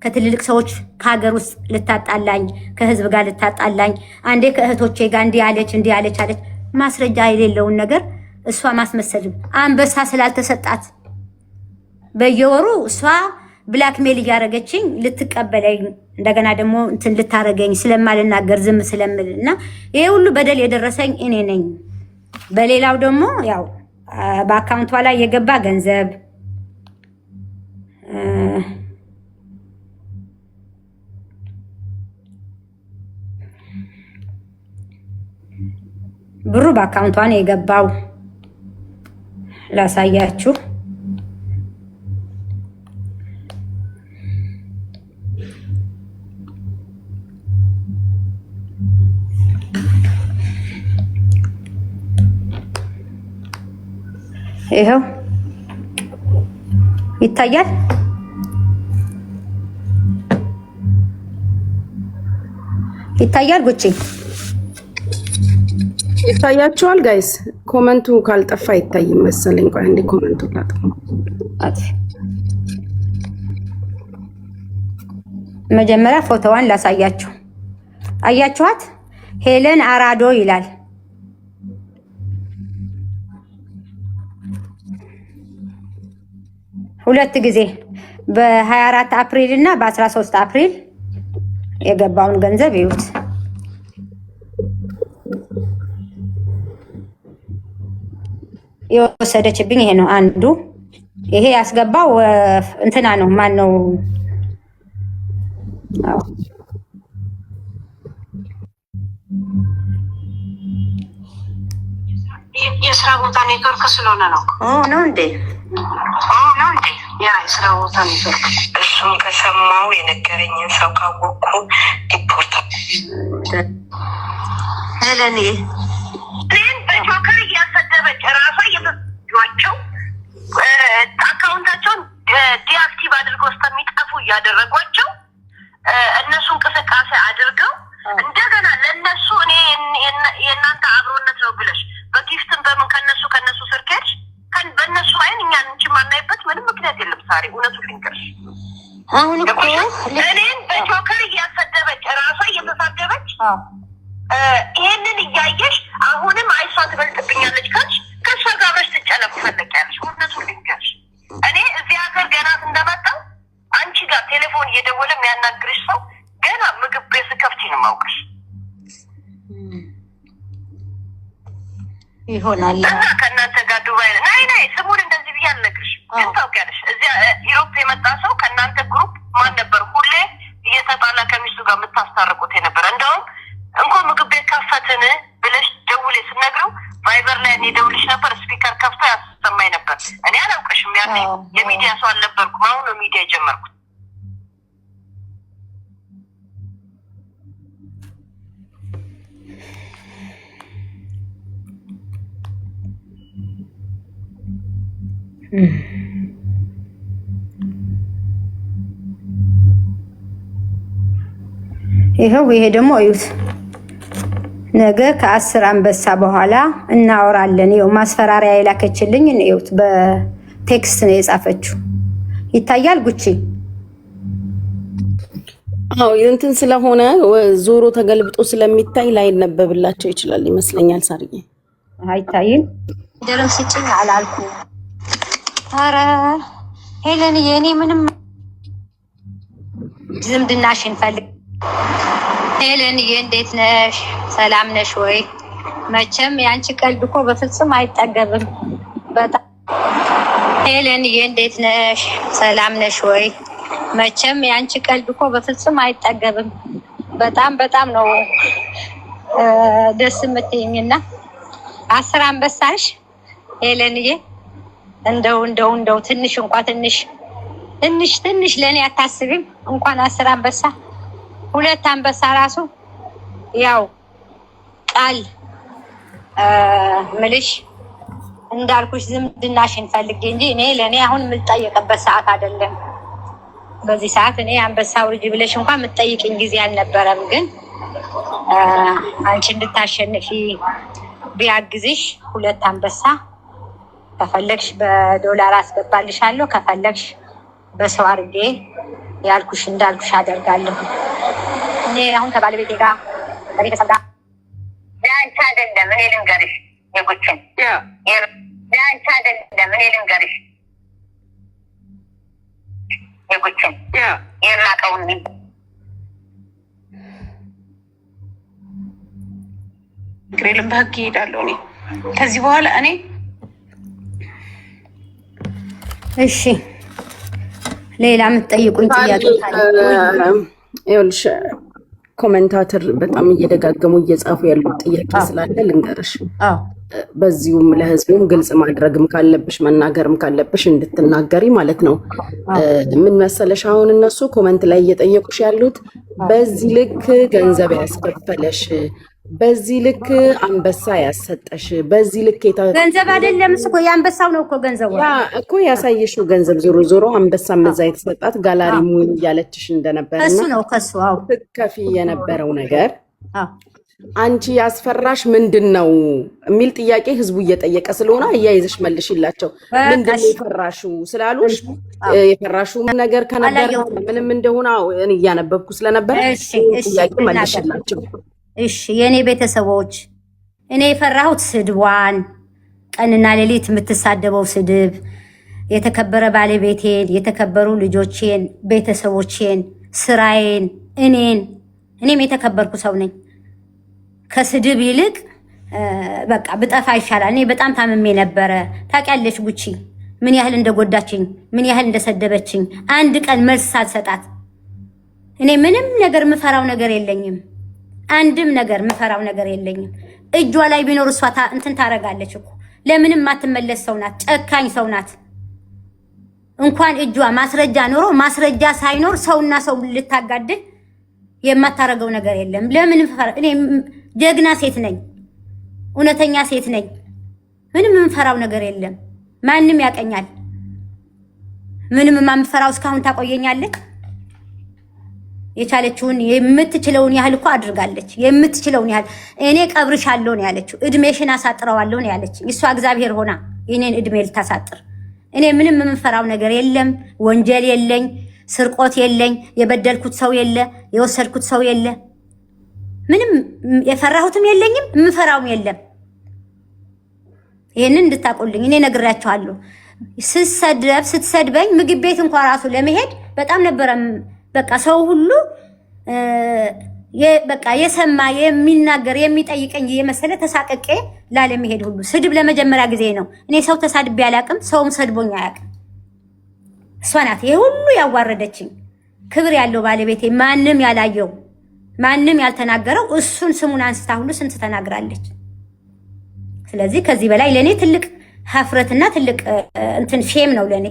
ከትልልቅ ሰዎች ከሀገር ውስጥ ልታጣላኝ፣ ከህዝብ ጋር ልታጣላኝ፣ አንዴ ከእህቶቼ ጋር እንዲህ አለች ማስረጃ የሌለውን ነገር እሷ ማስመሰል አንበሳ ስላልተሰጣት በየወሩ እሷ ብላክሜል እያደረገችኝ ልትቀበለኝ እንደገና ደግሞ እንትን ልታረገኝ ስለማልናገር ዝም ስለምል እና ይሄ ሁሉ በደል የደረሰኝ እኔ ነኝ። በሌላው ደግሞ ያው በአካውንቷ ላይ የገባ ገንዘብ ብሩ በአካውንቷ ነው የገባው። ላሳያችሁ። ይኸው ይታያል። ጉቺ ይታያችኋል ጋይስ? ኮመንቱ ካልጠፋ አይታይም መሰለኝ። ቆይ አንዴ ኮመንቱ ላጥፋ። መጀመሪያ ፎቶዋን ላሳያችሁ። አያችኋት? ሄለን አራዶ ይላል። ሁለት ጊዜ በ24 አፕሪል እና በ13 አፕሪል የገባውን ገንዘብ ይዩት። የወሰደችብኝ ይሄ ነው አንዱ። ይሄ ያስገባው እንትና ነው። ማን ነው? የስራ ቦታ ኔትወርክ ስለሆነ ነው። ነው እንዴ? ያ የስራ ቦታ ኔትወርክ። እሱም ከሰማው የነገረኝን ሰው ካወቅኩ ሪፖርት ሄለን እኔን በጆከር እያሰደበች ራሷ እየተጇቸው አካውንታቸውን ዲአክቲቭ አድርገው እስከሚጠፉ እያደረጓቸው እነሱ እንቅስቃሴ አድርገው እንደገና ለእነሱ እኔ የእናንተ አብሮነት ነው ብለሽ በጊፍትን በምን ከነሱ ስር ከሄድሽ በእነሱ አይን እኛን እንጂ ማናይበት ምንም ምክንያት የለም። ሳሪ እውነቱን ልንገርሽ፣ አሁን እኮ እኔን በጆከር እያሰደበች ራሷ እየተሳደበች ይሄንን እያየሽ አሁንም አይሷ ትበልጥብኛለች ካልሽ ከእሷ ጋር አብረሽ ትጨለምታለቂያለሽ። እውነቱን ልንገርሽ፣ እኔ እዚህ ሀገር ገና እንደመጣሁ አንቺ ጋር ቴሌፎን እየደወለ የሚያናግርሽ ሰው ገና ምግብ ቤት ስከፍቺ ነው የማውቅሽ ይሆናል። እና ከእናንተ ጋር ዱባይ ናይ ስሙን እንደዚህ ብዬ አልነግርሽ፣ ግን ታውቂያለሽ እዚያ ኢሮፕ የመጣ ሰው ከእናንተ ግሩፕ ማን ነበር ሁሌ እየተጣላ ከሚስቱ ጋር የምታስታርቁት የነበረ? እንደውም እንኳን ምግብ ቤት ከፈትን ብለሽ ደውሌ ስነግረው ቫይበር ላይ እኔ ደውልሽ ነበር፣ ስፒከር ከፍቶ ያሰማኝ ነበር። እኔ አላውቅሽም፣ ያኔ የሚዲያ ሰው አልነበርኩም። አሁን ነው ሚዲያ የጀመርኩት። ይሄው ይሄ ደግሞ እዩት። ነገ ከ10 አንበሳ በኋላ እናወራለን። ይሄው ማስፈራሪያ የላከችልኝ እዩት። በቴክስት ነው የጻፈችው። ይታያል ጉቺ? አዎ እንትን ስለሆነ ዞሮ ተገልብጦ ስለሚታይ ላይነበብላቸው ይችላል ይመስለኛል። ሳርዬ አይታይም። ደረም ስጭኝ አላልኩ። ኧረ ሄለን የኔ ምንም ዝምድናሽን ፈልግ። ሄለንዬ እንዴት ነሽ? ሰላም ነሽ ወይ? መቼም ያንቺ ቀልድ እኮ በፍጹም አይጠገብም። በጣም ሄለንዬ እንዴት ነሽ? ሰላም ነሽ ወይ? መቼም ያንቺ ቀልድ እኮ በፍጹም አይጠገብም። በጣም ነው ደስ የምትይኝና 10 አንበሳሽ ሄለንዬ። እንደው ትንሽ እንኳን ትንሽ ለኔ አታስቢም? እንኳን 10 አንበሳ 2 አንበሳ ራሱ ያው ቃል ምልሽ እንዳልኩሽ ዝምድናሽን ፈልጌ እንጂ እኔ ለኔ አሁን የምጠየቅበት ሰዓት አይደለም። በዚህ ሰዓት እኔ አንበሳው ልጅ ብለሽ እንኳን የምትጠይቅኝ ጊዜ አልነበረም። ግን አንቺ እንድታሸንፊ ቢያግዝሽ 2 አንበሳ ከፈለግሽ በዶላር አስገባልሻለሁ፣ ከፈለግሽ በሰው አድርጌ ያልኩሽ እንዳልኩሽ አደርጋለሁ። እኔ አሁን ከባለቤቴ ጋር ከቤተሰብ ጋር ለአንቺ አይደለም እኔ ልንገርሽ የጎችን ለአንቺ አይደለም እኔ ልንገርሽ የጎችን የማውቀውን ግሬልም በህግ ይሄዳለሁ እኔ ከዚህ በኋላ እኔ እሺ ሌላ የምትጠይቁኝ ጥያቄ ካለ ይኸውልሽ ኮሜንታተር በጣም እየደጋገሙ እየጻፉ ያሉት ጥያቄ ስላለ ልንገርሽ በዚሁም ለህዝቡም ግልጽ ማድረግም ካለብሽ መናገርም ካለብሽ እንድትናገሪ ማለት ነው። ምን መሰለሽ አሁን እነሱ ኮሜንት ላይ እየጠየቁሽ ያሉት በዚህ ልክ ገንዘብ ያስከፈለሽ፣ በዚህ ልክ አንበሳ ያሰጠሽ፣ በዚህ ልክ ገንዘብ አይደለም እኮ የአንበሳው ነው እኮ ገንዘቡ እኮ ያሳየሽው ገንዘብ ዞሮ ዞሮ አንበሳ መዛ የተሰጣት ጋላሪ ሙሉ እያለችሽ እንደነበርና እሱ ነው ከሱ ትከፊ የነበረው ነገር አንቺ ያስፈራሽ ምንድነው የሚል ጥያቄ ህዝቡ እየጠየቀ ስለሆነ እያይዘሽ መልሽላቸው። ምንድነው የፈራሽው ስላሉሽ የፈራሽው ነገር ከነበር ምንም እንደሆነ እኔ እያነበብኩ ስለነበር ጥያቄ መልሽላቸው። እሺ የኔ ቤተሰቦች እኔ የፈራሁት ስድቧን ቀንና ሌሊት የምትሳደበው ስድብ የተከበረ ባለቤቴን፣ የተከበሩ ልጆቼን፣ ቤተሰቦቼን፣ ስራዬን፣ እኔም የተከበርኩ ሰው ነኝ። ከስድብ ይልቅ በቃ ብጠፋ ይሻላል። እኔ በጣም ታምሜ ነበረ። ታውቂያለሽ ጉቺ ምን ያህል እንደጎዳችኝ፣ ምን ያህል እንደሰደበችኝ አንድ ቀን መልስ ሳልሰጣት። እኔ ምንም ነገር ምፈራው ነገር የለኝም። አንድም ነገር ምፈራው ነገር የለኝም። እጇ ላይ ቢኖር እሷ እንትን ታረጋለች እኮ። ለምንም ማትመለስ ሰው ናት። ጨካኝ ሰው ናት። እንኳን እጇ ማስረጃ ኖሮ ማስረጃ ሳይኖር ሰውና ሰው ልታጋድል የማታረገው ነገር የለም። ለምን ፈራ? እኔ ጀግና ሴት ነኝ። እውነተኛ ሴት ነኝ። ምንም የምፈራው ነገር የለም። ማንም ያቀኛል። ምንም የማምፈራው እስካሁን ታቆየኛለች። የቻለችውን የምትችለውን ያህል እኮ አድርጋለች። የምትችለውን ያህል እኔ ቀብርሻለሁ ነው ያለችው። እድሜሽን አሳጥረዋለሁ ነው ያለችኝ። እሷ እግዚአብሔር ሆና የኔን እድሜ ልታሳጥር። እኔ ምንም የምፈራው ነገር የለም። ወንጀል የለኝ፣ ስርቆት የለኝ፣ የበደልኩት ሰው የለ፣ የወሰድኩት ሰው የለ። ምንም የፈራሁትም የለኝም፣ የምፈራውም የለም። ይሄንን እንድታቆልኝ እኔ ነግራችኋለሁ። ስትሰድበኝ ምግብ ቤት እንኳን ራሱ ለመሄድ በጣም ነበረ በቃ ሰው ሁሉ በቃ የሰማ የሚናገር የሚጠይቀኝ የመሰለ ተሳቀቄ ላለመሄድ ሁሉ ስድብ ለመጀመሪያ ጊዜ ነው። እኔ ሰው ተሳድቤ አላቅም፣ ሰውም ሰድቦኝ አያቅም። እሷ ናት ይሄ ሁሉ ያዋረደችኝ። ክብር ያለው ባለቤቴ ማንም ያላየው ማንም ያልተናገረው እሱን ስሙን አንስታ ሁሉ ስንት ተናግራለች። ስለዚህ ከዚህ በላይ ለኔ ትልቅ ሀፍረትና ትልቅ እንትን ሼም ነው ለኔ።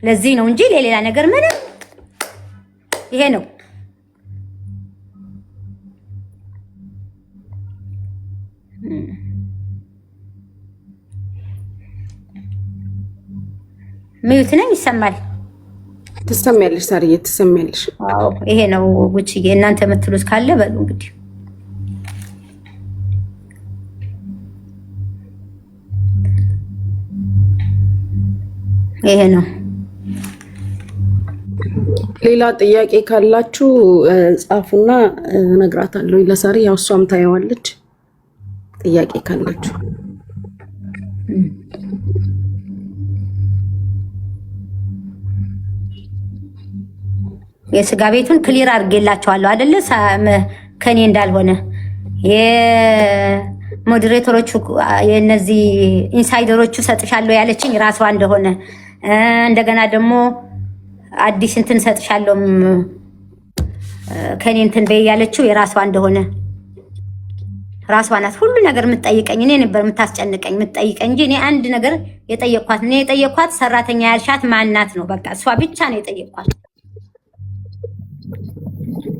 ለዚህ ነው እንጂ ለሌላ ነገር ምንም ይሄ ነው። ሚዩት ነኝ። ይሰማል? ትሰሚያለሽ ሳርዬ፣ ትሰሚያለሽ? አዎ ይሄ ነው ጉቺዬ። እናንተ የምትሉት ካለ በሉ እንግዲህ። ይሄ ነው። ሌላ ጥያቄ ካላችሁ ጻፉና እነግራታለሁ ለሳሪ። ያው እሷም ታየዋለች። ጥያቄ ካላችሁ የስጋ ቤቱን ክሊር አድርጌላችኋለሁ አይደለ? ከኔ እንዳልሆነ የሞዴሬተሮቹ የነዚህ ኢንሳይደሮቹ ሰጥሻለሁ ያለችኝ ራሷ እንደሆነ እንደገና ደግሞ አዲስ እንትን ሰጥሻለሁ ከኔ እንትን በይ ያለችው የራሷ እንደሆነ ራሷ ናት። ሁሉ ነገር የምትጠይቀኝ እኔ ነበር የምታስጨንቀኝ የምትጠይቀኝ እንጂ እኔ አንድ ነገር የጠየኳት ሰራተኛ ያልሻት ማናት ነው። በቃ እሷ ብቻ ነው የጠየኳት።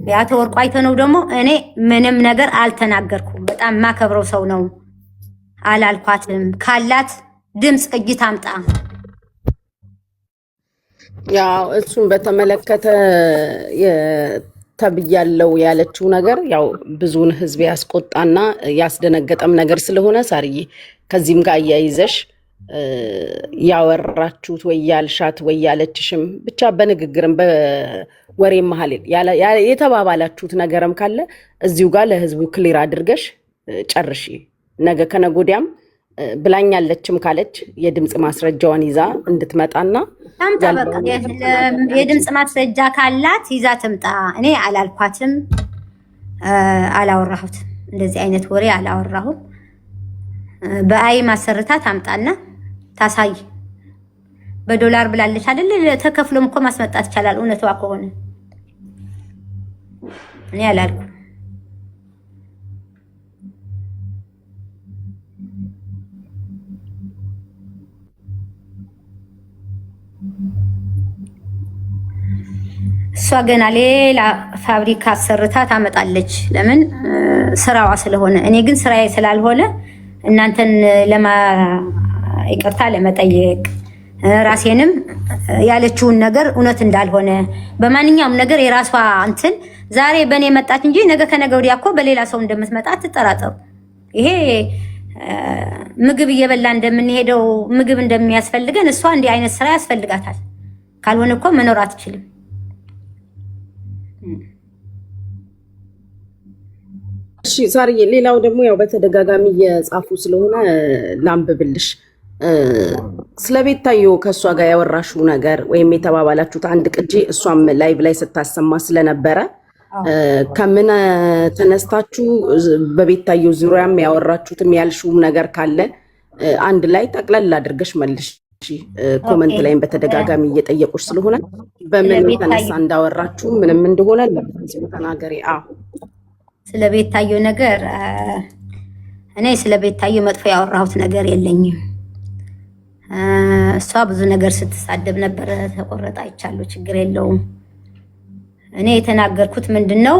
ያቶ ወርቁ አይተነው ደግሞ እኔ ምንም ነገር አልተናገርኩም። በጣም ማከብረው ሰው ነው። አላልኳትም። ካላት ድምፅ ቅጂ ታምጣ። ያው እሱን በተመለከተ ተብያለው ያለችው ነገር ያው ብዙውን ህዝብ ያስቆጣና ያስደነገጠም ነገር ስለሆነ ሳርዬ ከዚህም ጋር አያይዘሽ ያወራችሁት ወይ ያልሻት ወይ ያለችሽም ብቻ በንግግርም በወሬ መሀል የተባባላችሁት ነገርም ካለ እዚሁ ጋር ለህዝቡ ክሊር አድርገሽ ጨርሺ። ነገ ከነጎዲያም ብላኛለችም ካለች የድምፅ ማስረጃዋን ይዛ እንድትመጣና ታምጣ። በቃ የድምፅ ማስረጃ ካላት ይዛ ትምጣ። እኔ አላልኳትም፣ አላወራሁትም፣ እንደዚህ አይነት ወሬ አላወራሁም። በአይ ማሰርታ ታምጣና ታሳይ። በዶላር ብላለች አይደል? ተከፍሎም እኮ ማስመጣት ይቻላል። እውነቷ ከሆነ እኔ አላልኩም። እሷ ገና ሌላ ፋብሪካ አሰርታ ታመጣለች። ለምን? ስራዋ ስለሆነ። እኔ ግን ስራዬ ስላልሆነ እናንተን ይቅርታ ለመጠየቅ ራሴንም ያለችውን ነገር እውነት እንዳልሆነ በማንኛውም ነገር የራሷ እንትን ዛሬ በእኔ መጣች እንጂ ነገ ከነገ ወዲያ እኮ በሌላ ሰው እንደምትመጣ አትጠራጠሩ። ይሄ ምግብ እየበላ እንደምንሄደው ምግብ እንደሚያስፈልገን እሷ እንዲህ አይነት ስራ ያስፈልጋታል። ካልሆነ እኮ መኖር አትችልም። እሺ ሳርዬ፣ ሌላው ደግሞ ያው በተደጋጋሚ እየጻፉ ስለሆነ ላንብብልሽ። ስለ ቤታዮ ከእሷ ጋር ያወራሽው ነገር ወይም የተባባላችሁት አንድ ቅጂ እሷም ላይቭ ላይ ስታሰማ ስለነበረ ከምን ተነስታችሁ በቤታዮ ዙሪያም ያወራችሁትም ያልሽውም ነገር ካለ አንድ ላይ ጠቅለል አድርገሽ መልሽ። ኮመንት ላይም በተደጋጋሚ እየጠየቁሽ ስለሆነ በምን ተነሳ እንዳወራችሁ ምንም እንደሆነ ተናገሪ። ስለ ቤታዮ ነገር እኔ ስለ ቤታዮ መጥፎ ያወራሁት ነገር የለኝም። እሷ ብዙ ነገር ስትሳደብ ነበር። ተቆረጣ አይቻለሁ፣ ችግር የለውም። እኔ የተናገርኩት ምንድነው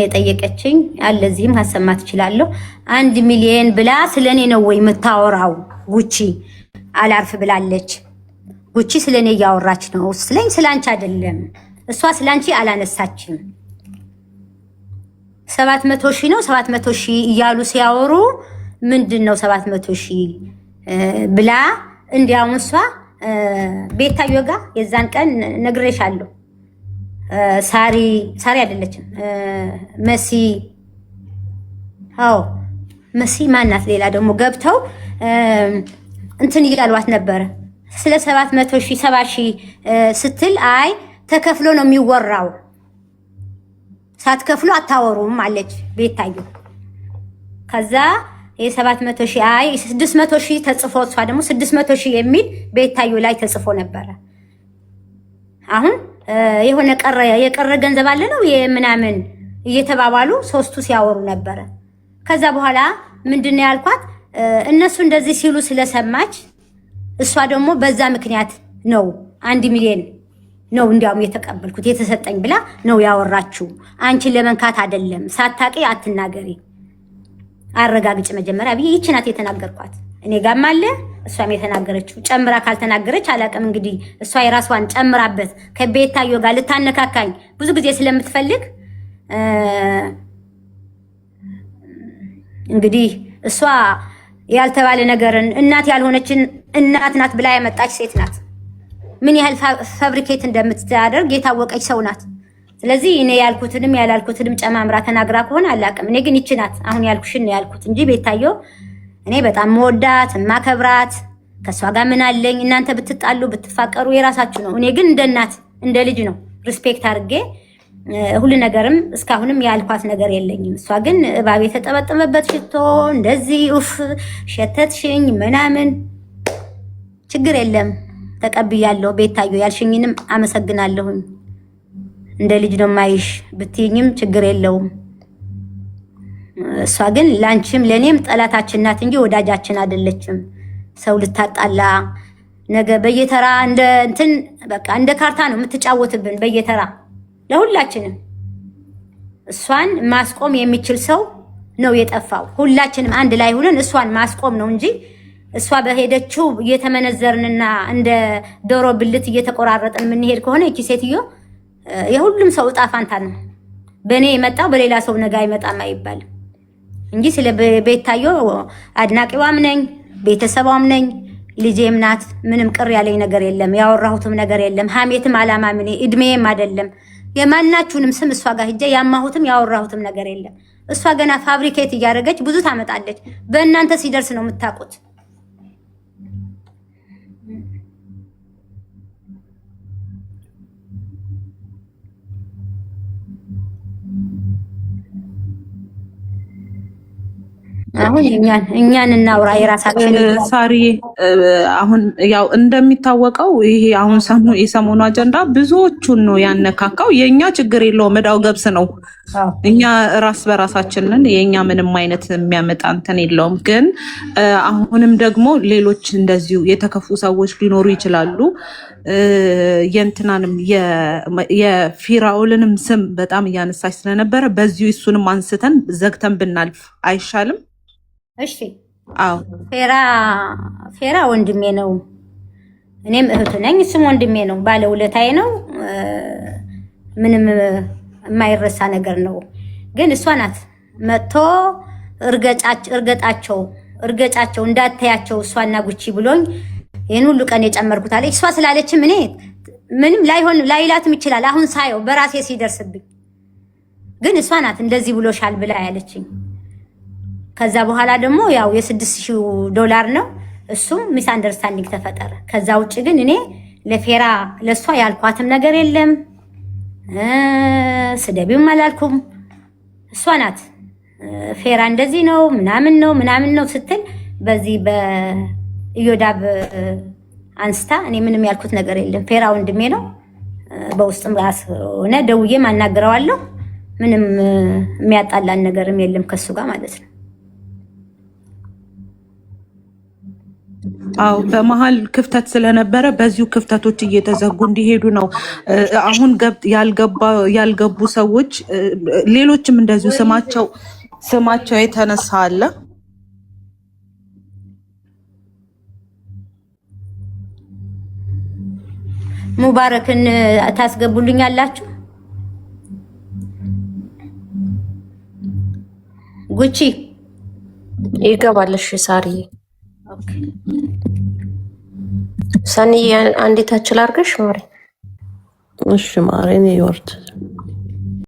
የጠየቀችኝ አለዚህም ሀሰማት እችላለሁ። 1 ሚሊዮን ብላ ስለኔ ነው ወይ የምታወራው? ጉቺ አላርፍ ብላለች። ጉቺ ስለኔ እያወራች ነው። ስለኝ ስላንቺ አይደለም። እሷ ስላንቺ አላነሳችም። 700 ሺህ ነው 700 ሺህ እያሉ ሲያወሩ ምንድነው 700 ሺህ ብላ እንዲያውም እሷ ቤታዮ ጋር የዛን ቀን ነግሬሻለሁ። ሳሪ አይደለችም መሲ መሲ ማናት? ሌላ ደግሞ ገብተው እንትን እያሏት ነበረ ስለ 700 ሺህ 70 ሺህ ስትል አይ ተከፍሎ ነው የሚወራው፣ ሳትከፍሉ አታወሩም አለች ቤታዮ። ከዛ የ700 ሺህ አይ 600 ሺህ ተጽፎ እሷ ደግሞ 600 ሺህ የሚል ቤታዮ ላይ ተጽፎ ነበረ። አሁን የሆነ የቀረ ገንዘብ አለ ነው የምናምን እየተባባሉ ሶስቱ ሲያወሩ ነበረ። ከዛ በኋላ ምንድነው ያልኳት እነሱ እንደዚህ ሲሉ ስለሰማች እሷ ደግሞ በዛ ምክንያት ነው 1 ሚሊዮን ነው እንዲያውም የተቀበልኩት የተሰጠኝ ብላ ነው ያወራችሁ። አንቺን ለመንካት አይደለም፣ ሳታቂ አትናገሪ፣ አረጋግጭ መጀመሪያ ብዬ ይህች ናት የተናገርኳት። እኔ ጋም አለ እሷም የተናገረችው ጨምራ ካልተናገረች አላውቅም። እንግዲህ እሷ የራሷን ጨምራበት ከቤታዮ ጋር ልታነካካኝ ብዙ ጊዜ ስለምትፈልግ እንግዲህ እሷ ያልተባለ ነገርን እናት ያልሆነችን እናት ናት ብላ ያመጣች ሴት ናት። ምን ያህል ፋብሪኬት እንደምትዳደርግ የታወቀች ሰው ናት። ስለዚህ እኔ ያልኩትንም ያላልኩትንም ጨማምራ ተናግራ ከሆነ አላውቅም። እኔ ግን ይቺ ናት አሁን ያልኩሽን ያልኩት እንጂ ቤታዮ እኔ በጣም መወዳት ማከብራት፣ ከሷ ጋር ምን አለኝ። እናንተ ብትጣሉ ብትፋቀሩ የራሳችሁ ነው። እኔ ግን እንደ እናት እንደ ልጅ ነው ሪስፔክት አድርጌ ሁሉ ነገርም እስካሁንም ያልኳት ነገር የለኝም። እሷ ግን እባብ የተጠበጠመበት ሽቶ እንደዚህ ኡፍ ሸተትሽኝ ምናምን ችግር የለም ተቀብያለሁ። ቤታዮ ያልሽኝንም አመሰግናለሁኝ። እንደ ልጅ ነው ማይሽ ብትይኝም ችግር የለውም። እሷ ግን ላንቺም ለኔም ጠላታችን ናት እንጂ ወዳጃችን አይደለችም። ሰው ልታጣላ ነገ በየተራ እንደ እንትን በቃ እንደ ካርታ ነው የምትጫወትብን በየተራ ለሁላችንም። እሷን ማስቆም የሚችል ሰው ነው የጠፋው። ሁላችንም አንድ ላይ ሆነን እሷን ማስቆም ነው እንጂ እሷ በሄደችው እየተመነዘርንና እንደ ዶሮ ብልት እየተቆራረጥን የምንሄድ ከሆነ እቺ ሴትዮ የሁሉም ሰው እጣ ፋንታ ነው። በእኔ የመጣው በሌላ ሰው ነገ አይመጣም አይባልም እንጂ ስለ ቤታዮ አድናቂዋም ነኝ ቤተሰቧም ነኝ፣ ልጄም ናት። ምንም ቅር ያለኝ ነገር የለም። ያወራሁትም ነገር የለም። ሀሜትም አላማ ምን እድሜም አይደለም። የማናችሁንም ስም እሷ ጋር ሂጄ ያማሁትም ያወራሁትም ነገር የለም። እሷ ገና ፋብሪኬት እያደረገች ብዙ ታመጣለች። በእናንተ ሲደርስ ነው የምታውቁት። አሁን እኛን እናውራ የራሳችን። ሳሪ አሁን ያው እንደሚታወቀው ይሄ አሁን የሰሞኑ አጀንዳ ብዙዎቹን ነው ያነካካው። የኛ ችግር የለውም እዳው ገብስ ነው። እኛ ራስ በራሳችንን የኛ ምንም አይነት የሚያመጣ እንትን የለውም። ግን አሁንም ደግሞ ሌሎች እንደዚሁ የተከፉ ሰዎች ሊኖሩ ይችላሉ። የእንትናንም የፊራውልንም ስም በጣም እያነሳች ስለነበረ በዚሁ እሱንም አንስተን ዘግተን ብናልፍ አይሻልም? እሺ አዎ፣ ፌራ ወንድሜ ነው፣ እኔም እህቱ ነኝ። እሱም ወንድሜ ነው፣ ባለውለታዬ ነው። ምንም የማይረሳ ነገር ነው። ግን እሷ ናት መጥቶ እርገጫቸው እንዳታያቸው እሷና ጉቺ ብሎኝ ይሄን ሁሉ ቀን የጨመርኩት አለች። እሷ ስላለችም እኔ ምንም ላይላትም ይችላል። አሁን ሳየው በራሴ ሲደርስብኝ ግን እሷ ናት እንደዚህ ብሎሻል ብላ ያለችኝ። ከዛ በኋላ ደግሞ ያው $6,000 ነው። እሱም ሚስ አንደርስታንዲንግ ተፈጠረ። ከዛ ውጭ ግን እኔ ለፌራ ለሷ ያልኳትም ነገር የለም። ስደቢውም አላልኩም። እሷ ናት ፌራ እንደዚህ ነው ምናምን ነው ስትል በዚህ በኢዮዳብ አንስታ እኔ ምንም ያልኩት ነገር የለም። ፌራ ወንድሜ ነው። በውስጥም ራስ ሆነ ደውዬ ማናገረዋለሁ። ምንም የሚያጣላን ነገርም የለም ከሱ ጋር ማለት ነው። አው በመሃል ክፍተት ስለነበረ በዚሁ ክፍተቶች እየተዘጉ እንዲሄዱ ነው። አሁን ያልገቡ ሰዎች ሌሎችም እንደዚሁ ስማቸው የተነሳ አለ። ሙባረክን ታስገቡልኛላችሁ? ጉቺ ይገባልሽ ሳሪ። ሰኒ አንዴ ታችል አድርገሽ ማሪ። እሺ ማሪ፣ እኔ ይወርድ